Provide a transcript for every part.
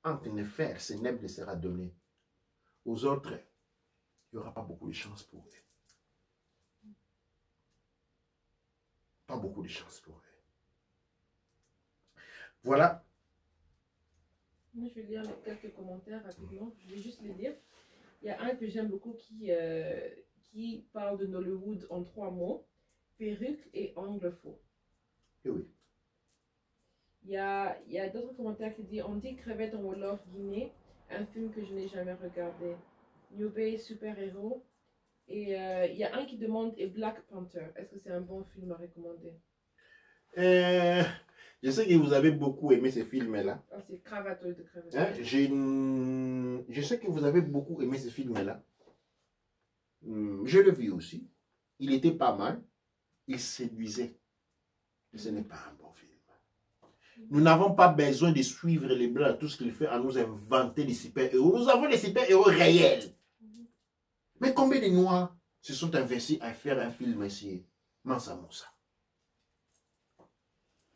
entre les faire, ce neb ne sera donné. Aux autres, il n'y aura pas beaucoup de chance pour eux. Pas beaucoup de chance pour eux. Voilà. Moi, je vais lire quelques commentaires rapidement. Je vais juste les lire. Il y a un que j'aime beaucoup qui parle de Nollywood en 3 mots. Perruque et angle faux. Et oui. Il y a d'autres commentaires qui disent On dit crevette en Wolof Guinée, un film que je n'ai jamais regardé. New Bay super-héros. Et il y a un qui demande Et Black Panther. Est-ce que c'est un bon film à recommander? Je sais que vous avez beaucoup aimé ce film-là. Oh, c'est Cravato de Cravato. Hein? Je sais que vous avez beaucoup aimé ce film-là. Je l'ai vu aussi. Il était pas mal. Il séduisait. Mais ce n'est pas un bon film. Nous n'avons pas besoin de suivre les Blancs, tout ce qu'ils font à nous inventer des super-héros. Nous avons des super-héros réels. Mais combien de Noirs se sont investis à faire un film ici? Mansa Moussa.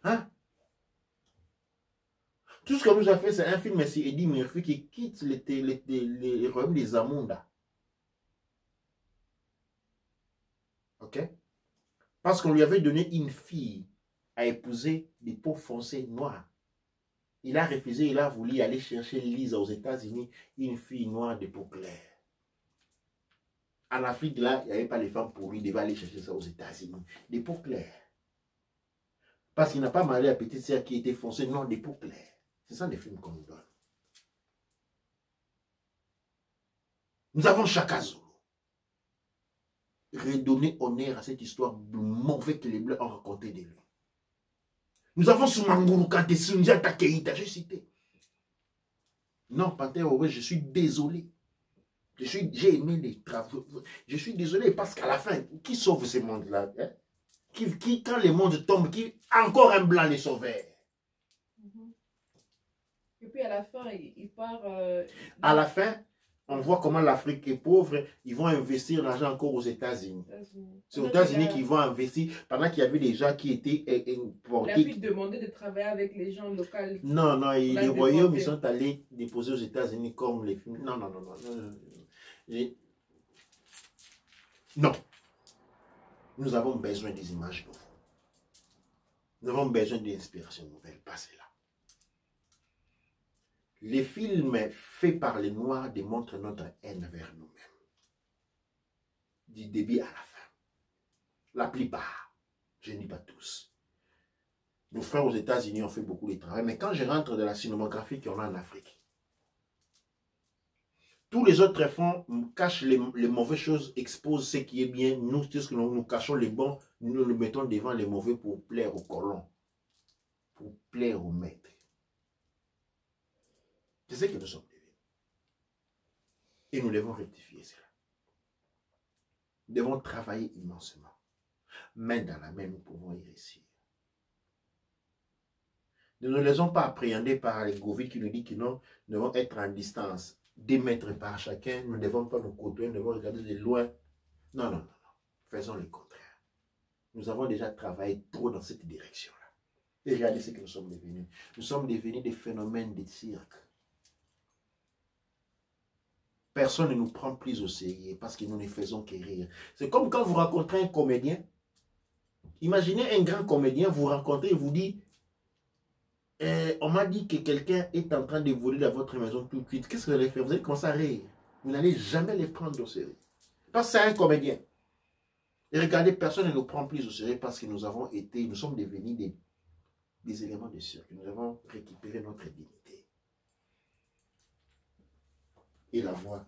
Hein? Tout ce qu'on nous a fait, c'est un film ici. Eddie Murphy qui quitte les royaumes des Zamunda. Ok? Parce qu'on lui avait donné une fille à épouser des peaux foncées noires. Il a refusé, il a voulu aller chercher Lisa aux États-Unis, une fille noire de peau claire. En Afrique, là, il n'y avait pas les femmes pour lui, il devait aller chercher ça aux États-Unis. Des peaux claires. Parce qu'il n'a pas marié la petite sœur qui était foncée, non, des peaux claires. C'est ça les films qu'on nous donne. Nous avons Chaka Zulu. Redonner honneur à cette histoire mauvaise que les Blancs ont racontée de lui. Nous avons Soumanguru Kante, Sundiata Keita, j'ai cité. Non, Panther Owe, je suis désolé. J'ai aimé les travaux. Je suis désolé parce qu'à la fin, qui sauve ce monde-là? Hein? Quand le monde tombe, encore un blanc les sauvait. Et puis à la fin, il part... À la fin, on voit comment l'Afrique est pauvre. Ils vont investir l'argent encore aux États-Unis. C'est aux États-Unis qu'ils vont investir pendant qu'il y avait des gens qui étaient importés. Il a pu demander de travailler avec les gens locaux. Non, non, les royaumes, ils sont allés déposer aux États-Unis comme les films. Non, non, non, non. Non. Nous avons besoin des images nouvelles. Nous avons besoin d'inspiration nouvelle. Passez là. Les films faits par les Noirs démontrent notre haine vers nous-mêmes. Du début à la fin. La plupart. Je ne dis pas tous. Nos frères aux États-Unis ont fait beaucoup de travail. Mais quand je rentre dans la cinématographie qu'on a en Afrique, tous les autres fonds cachent les mauvaises choses, exposent ce qui est bien. Nous, nous cachons les bons, nous le mettons devant les mauvais pour plaire aux colons, pour plaire aux maîtres. C'est ce que nous sommes devenus. Et nous devons rectifier cela. Nous devons travailler immensément. Main dans la main, nous pouvons y réussir. Nous ne nous laissons pas appréhender par les Covid qui nous dit que nous devons être en distance. 2 mètres par chacun, nous ne devons pas nous côtoyer, nous devons regarder de loin. Non, non, non, non. Faisons le contraire. Nous avons déjà travaillé trop dans cette direction-là. Et regardez ce que nous sommes devenus. Nous sommes devenus des phénomènes de cirque. Personne ne nous prend plus au sérieux parce que nous ne faisons que rire. C'est comme quand vous rencontrez un comédien. Imaginez un grand comédien, vous rencontrez et vous dit on m'a dit que quelqu'un est en train de voler dans votre maison tout de suite. Qu'est-ce que vous allez faire? Vous allez commencer à rire. Vous n'allez jamais les prendre au sérieux. Parce que c'est un comédien. Et regardez, personne ne nous prend plus au sérieux parce que nous sommes devenus des éléments de cirque. Nous avons récupéré notre dignité. Et la voix,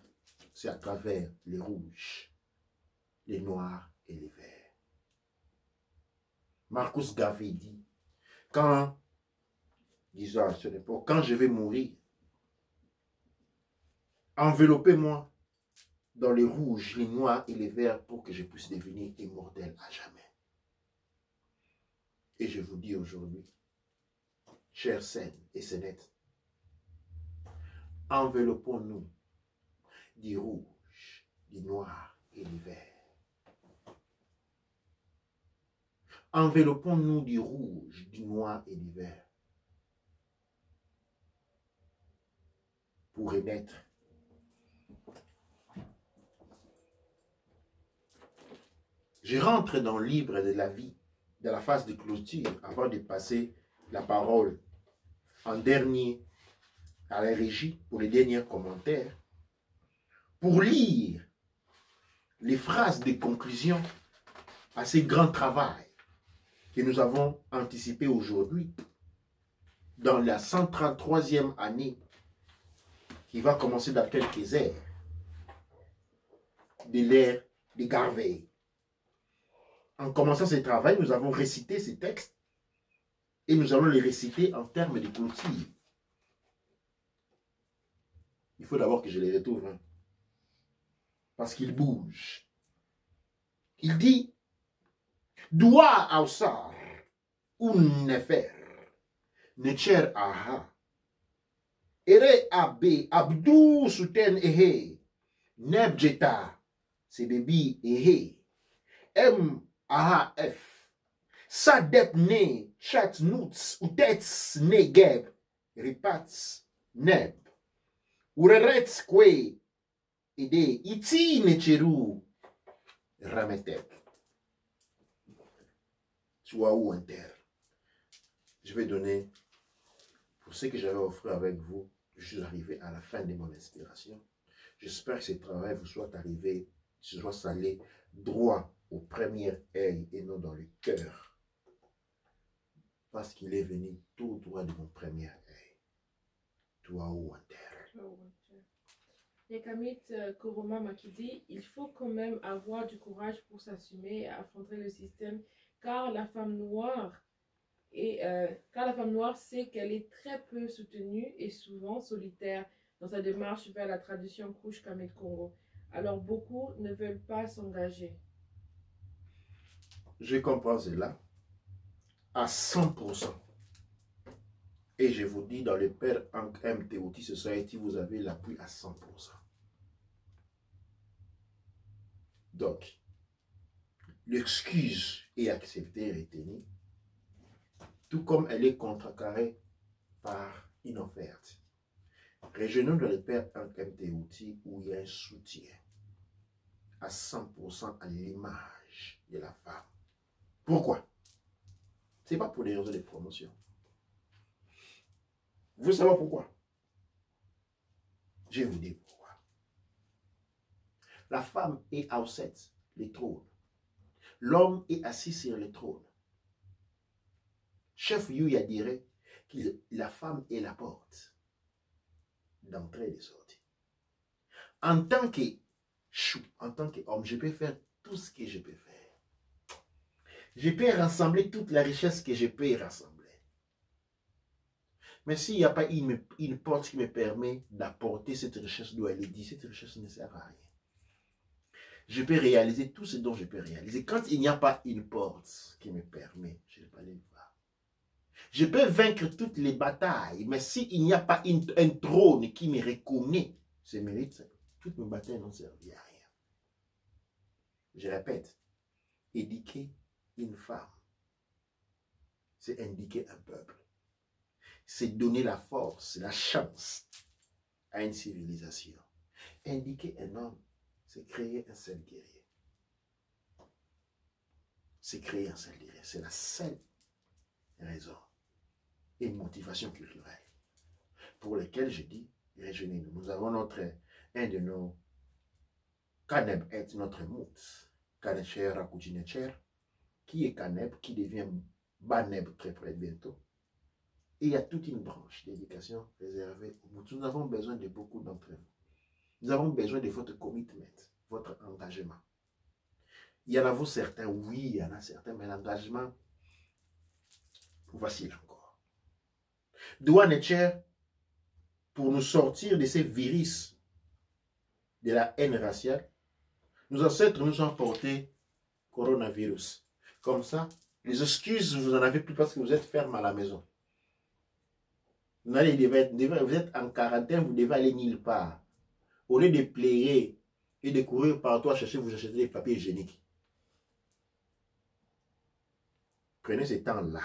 c'est à travers les rouges, les noirs et les verts. Marcus Garvey dit, disons à cette époque, quand je vais mourir, enveloppez-moi dans les rouges, les noirs et les verts pour que je puisse devenir immortel à jamais. Et je vous dis aujourd'hui, chers scènes et scénettes, enveloppons-nous du rouge, du noir et du vert. Enveloppons-nous du rouge, du noir et du vert. pour renaître. Je rentre dans le livre de la vie, dans la phase de clôture, avant de passer la parole en dernier à la régie pour les derniers commentaires, pour lire les phrases de conclusion à ce grand travail que nous avons anticipé aujourd'hui dans la 133e année qui va commencer dans quelques heures de l'ère de Garvey. En commençant ce travail, nous avons récité ces textes et nous allons les réciter en termes de clôture. Il faut d'abord que je les retrouve, hein, parce qu'ils bougent. Il dit Dua Ausar un nefer necher aha ere abe abdou souten ehe nebjeta sebebi ehe m aha f sadep ne chat nuts utets ne geb ripats neb urerets kwe ede iti necheru rametek. Soit ou inter. Je vais donner, pour ce que j'avais offert avec vous, je suis arrivé à la fin de mon inspiration. J'espère que ce travail vous soit arrivé, soit allé droit au premier œil et non dans le cœur. Parce qu'il est venu tout droit de mon premier œil. Toi ou inter. Il y a Kamit Koroma qui dit il faut quand même avoir du courage pour s'assumer et affronter le système, car la femme noire sait qu'elle est très peu soutenue et souvent solitaire dans sa démarche vers la tradition Kouch Kamit Congo. Alors beaucoup ne veulent pas s'engager. Je comprends cela à 100%. Et je vous dis, dans le Père MTOT Society, vous avez l'appui à 100%. Donc, l'excuse est acceptée et retenue, tout comme elle est contrecarrée par une offerte. Rejoignons dans le Père MTOT où il y a un soutien à 100% à l'image de la femme. Pourquoi? Ce n'est pas pour des raisons de promotion. Vous voulez savoir pourquoi? Je vais vous dire pourquoi. La femme est outside le trône. L'homme est assis sur le trône. Chef Yuya dirait que la femme est la porte d'entrée et de sortie. En tant qu'homme, je peux faire tout ce que je peux faire. Je peux rassembler toute la richesse que je peux rassembler. Mais s'il n'y a pas une porte qui me permet d'apporter cette richesse d'où elle est dit, cette richesse ne sert à rien. Je peux réaliser tout ce dont je peux réaliser. Quand il n'y a pas une porte qui me permet, je ne vais pas aller le voir. Je peux vaincre toutes les batailles, mais s'il n'y a pas un trône qui me reconnaît ses mérites, toutes mes batailles n'ont servi à rien. Je répète, éduquer une femme, c'est indiquer un peuple. C'est donner la force, la chance à une civilisation. Indiquer un homme, c'est créer un seul guerrier. C'est créer un seul guerrier. C'est la seule raison et motivation culturelle pour lesquelles je dis, rejoignez-nous. Nous avons un de nos Kaneb est notre mout. Kanecher Rakujinecher, qui est Kaneb, qui devient Baneb très près bientôt. Et il y a toute une branche d'éducation réservée au Mout. Nous avons besoin de beaucoup d'entre vous. Nous avons besoin de votre commitment, votre engagement. Il y en a vous certains, oui, il y en a certains, mais l'engagement, voici encore. Doua Netcher, pour nous sortir de ces virus de la haine raciale, nos ancêtres nous ont porté coronavirus. Comme ça, les excuses, vous n'en avez plus parce que vous êtes ferme à la maison. Vous êtes en quarantaine, vous devez aller nulle part. Au lieu de plaier et de courir partout à chercher, vous achetez des papiers hygiéniques. Prenez ce temps-là.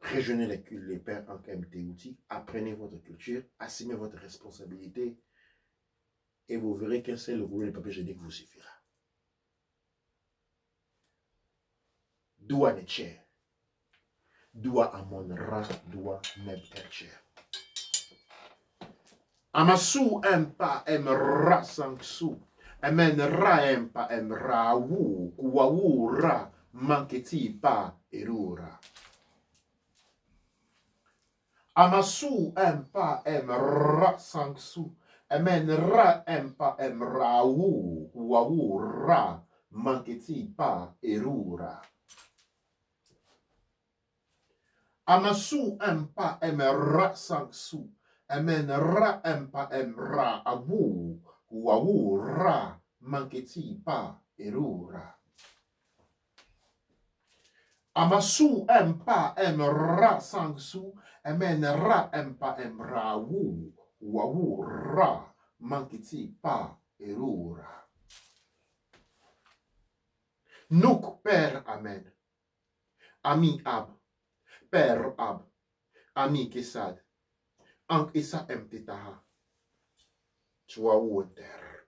rejoignez les pères en KMT Outils, apprenez votre culture, assumez votre responsabilité et vous verrez qu'un seul rouleau de papier hygiénique vous suffira. Dua Necher, Dua Amon Ra, Dua Neb Ercher. Amasu Empa Emra Sangsu, Amen Ra Empa Emra Wu, Kuawu Ra, Manketi Pa Erura. Amasu Empa Emra Sangsu, Amen Ra Empa Emra Wu, Kuawu Ra, Manketi Pa Erura. Amasu Empa Emra Sangsu, Amen Ra Empa Emra Awu, Wawu Ra, Manketi Pa Erura. Amasu Empa Emra Sangsu, Amen Ra Empa Emra Wu, Wawu Ra, Manketi Pa Erura. Nuk Per Amen. Ami Ab. Père Ab, Ami Kesad, Ank Issa Mtetaha, Chua Water.